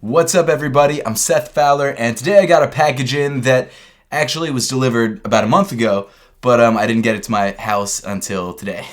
What's up, everybody? I'm Seth Fowler, and today I got a package in that actually was delivered about a month ago, but I didn't get it to my house until today.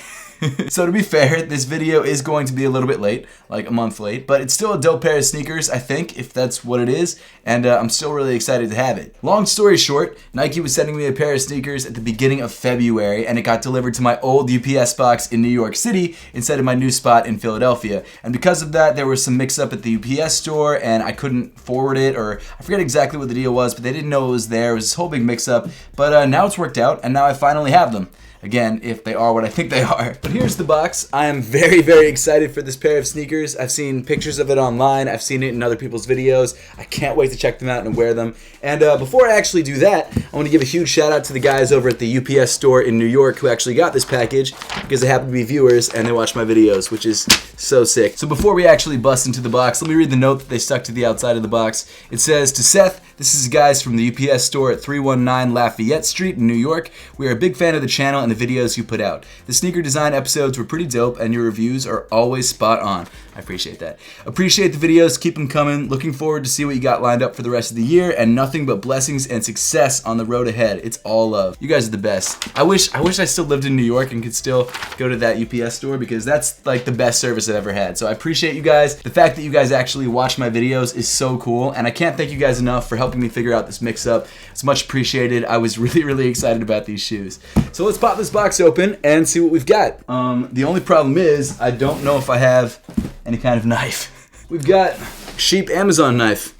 So to be fair, this video is going to be a little bit late, like a month late, but it's still a dope pair of sneakers, I think, if that's what it is, and I'm still really excited to have it. Long story short, Nike was sending me a pair of sneakers at the beginning of February, and it got delivered to my old UPS box in New York City instead of my new spot in Philadelphia. And because of that, there was some mix-up at the UPS store, and I couldn't forward it, or I forget exactly what the deal was, but they didn't know it was there. It was this whole big mix-up, but now it's worked out, and now I finally have them. Again, if they are what I think they are. But here's the box. I am very, very excited for this pair of sneakers. I've seen pictures of it online. I've seen it in other people's videos. I can't wait to check them out and wear them. And before I actually do that, I want to give a huge shout out to the guys over at the UPS store in New York who actually got this package because they happen to be viewers and they watch my videos, which is so sick. So before we actually bust into the box, let me read the note that they stuck to the outside of the box. It says, "To Seth, this is guys from the UPS store at 319 Lafayette Street in New York. We are a big fan of the channel and the videos you put out. The sneaker design episodes were pretty dope and your reviews are always spot on." I appreciate that. Appreciate the videos, keep them coming. Looking forward to see what you got lined up for the rest of the year, and nothing but blessings and success on the road ahead. It's all love. You guys are the best. I wish I still lived in New York and could still go to that UPS store because that's like the best service I've ever had. So I appreciate you guys. The fact that you guys actually watch my videos is so cool, and I can't thank you guys enough for helping me figure out this mix-up. It's much appreciated. I was really, really excited about these shoes. So let's pop this box open and see what we've got. The only problem is I don't know if I have any kind of knife. We've got cheap Amazon knife.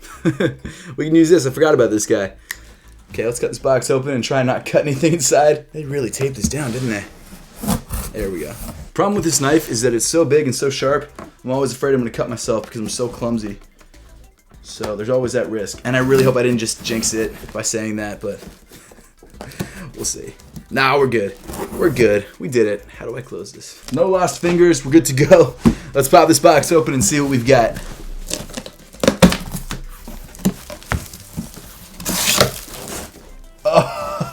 We can use this. I forgot about this guy. Okay, let's cut this box open and try not cut anything inside. They really taped this down, didn't they? There we go. Problem with this knife is that it's so big and so sharp, I'm always afraid I'm gonna cut myself because I'm so clumsy. So there's always that risk. And I really hope I didn't just jinx it by saying that, but we'll see. Nah, we're good. We're good. We did it. How do I close this? No lost fingers. We're good to go. Let's pop this box open and see what we've got.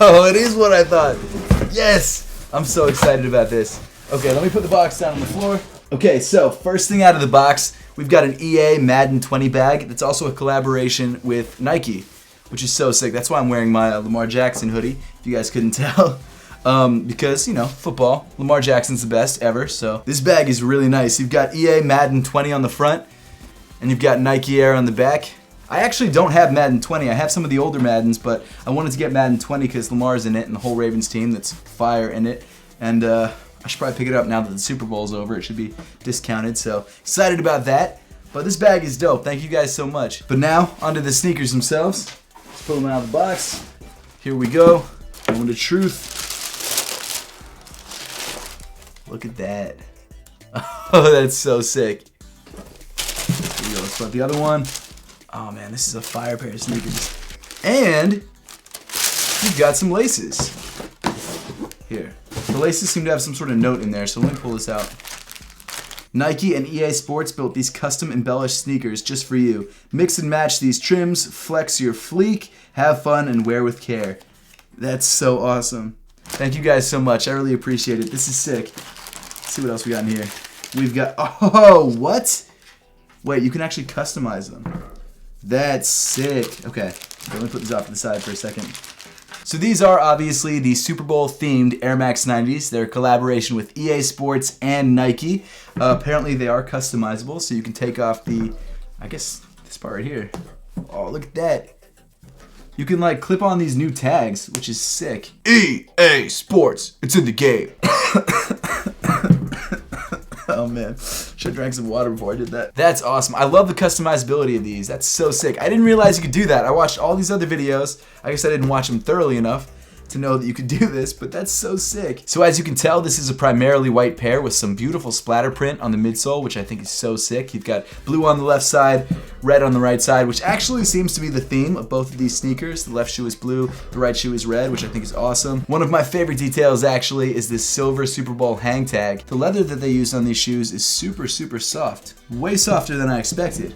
Oh, it is what I thought. Yes! I'm so excited about this. Okay, let me put the box down on the floor. Okay, so first thing out of the box, we've got an EA Madden 20 bag that's also a collaboration with Nike, which is so sick. That's why I'm wearing my Lamar Jackson hoodie, if you guys couldn't tell. Because, you know, football, Lamar Jackson's the best ever, so this bag is really nice. You've got EA Madden 20 on the front, and you've got Nike Air on the back. I actually don't have Madden 20. I have some of the older Maddens, but I wanted to get Madden 20 because Lamar's in it and the whole Ravens team that's fire in it. And I should probably pick it up now that the Super Bowl's over. It should be discounted, so excited about that. But this bag is dope. Thank you guys so much. But now, onto the sneakers themselves. Let's pull them out of the box. Here we go. Moment of truth. Look at that. Oh, that's so sick. Here we go. Let's put the other one. Oh man, this is a fire pair of sneakers. And you've got some laces. Here. The laces seem to have some sort of note in there, so let me pull this out. Nike and EA Sports built these custom embellished sneakers just for you. Mix and match these trims, flex your fleek, have fun, and wear with care. That's so awesome. Thank you guys so much. I really appreciate it. This is sick. Let's see what else we got in here. We've got, oh, what? Wait, you can actually customize them. That's sick. Okay, let me put these off to the side for a second. So these are obviously the Super Bowl themed Air Max 90s. They're a collaboration with EA Sports and Nike. Apparently they are customizable, so you can take off the, I guess this part right here. Oh, look at that. You can like clip on these new tags, which is sick. EA Sports, it's in the game. Oh man, should have drank some water before I did that. That's awesome. I love the customizability of these. That's so sick. I didn't realize you could do that. I watched all these other videos. I guess I didn't watch them thoroughly enough to know that you could do this, but that's so sick. So as you can tell, this is a primarily white pair with some beautiful splatter print on the midsole, which I think is so sick. You've got blue on the left side, red on the right side, which actually seems to be the theme of both of these sneakers. The left shoe is blue, the right shoe is red, which I think is awesome. One of my favorite details actually is this silver Super Bowl hang tag. The leather that they used on these shoes is super, super soft. Way softer than I expected.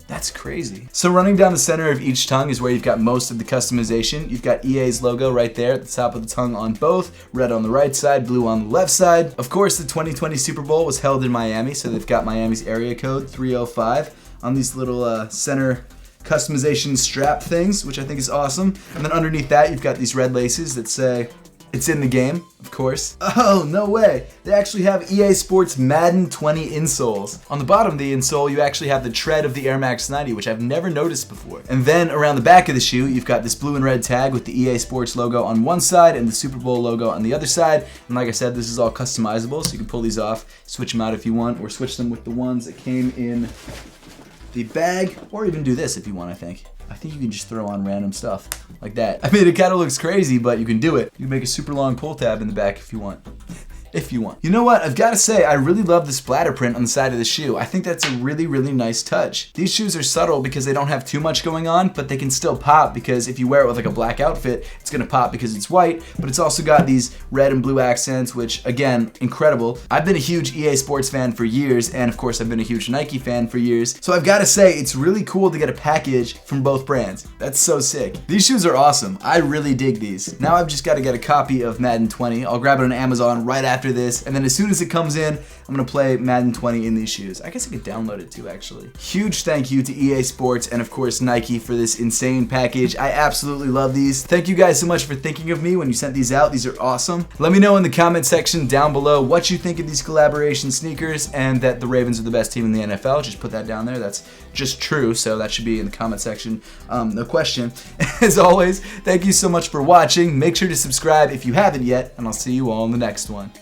That's crazy. So running down the center of each tongue is where you've got most of the customization. You've got EA's logo right there at the top of the tongue on both, red on the right side, blue on the left side. Of course, the 2020 Super Bowl was held in Miami, so they've got Miami's area code 305 on these little center customization strap things, which I think is awesome. And then underneath that, you've got these red laces that say it's in the game, of course. Oh, no way. They actually have EA Sports Madden 20 insoles. On the bottom of the insole, you actually have the tread of the Air Max 90, which I've never noticed before. And then around the back of the shoe, you've got this blue and red tag with the EA Sports logo on one side and the Super Bowl logo on the other side. And like I said, this is all customizable, so you can pull these off, switch them out if you want, or switch them with the ones that came in the bag, or even do this if you want, I think. I think you can just throw on random stuff like that. I mean, it kind of looks crazy, but you can do it. You can make a super long pull tab in the back if you want. If you want. You know what? I've got to say, I really love the splatter print on the side of the shoe. I think that's a really, really nice touch. These shoes are subtle because they don't have too much going on, but they can still pop because if you wear it with like a black outfit, it's gonna pop because it's white, but it's also got these red and blue accents, which again, incredible. I've been a huge EA Sports fan for years, and of course I've been a huge Nike fan for years. So I've got to say, it's really cool to get a package from both brands. That's so sick. These shoes are awesome. I really dig these. Now I've just got to get a copy of Madden 20. I'll grab it on Amazon right after this, and then as soon as it comes in, I'm gonna play Madden 20 in these shoes. I guess I could download it too, actually. Huge thank you to EA Sports and of course Nike for this insane package. I absolutely love these. Thank you guys so much for thinking of me when you sent these out. These are awesome. Let me know in the comment section down below what you think of these collaboration sneakers and that the Ravens are the best team in the NFL. Just put that down there. That's just true, so that should be in the comment section. No question. As always, thank you so much for watching. Make sure to subscribe if you haven't yet, and I'll see you all in the next one.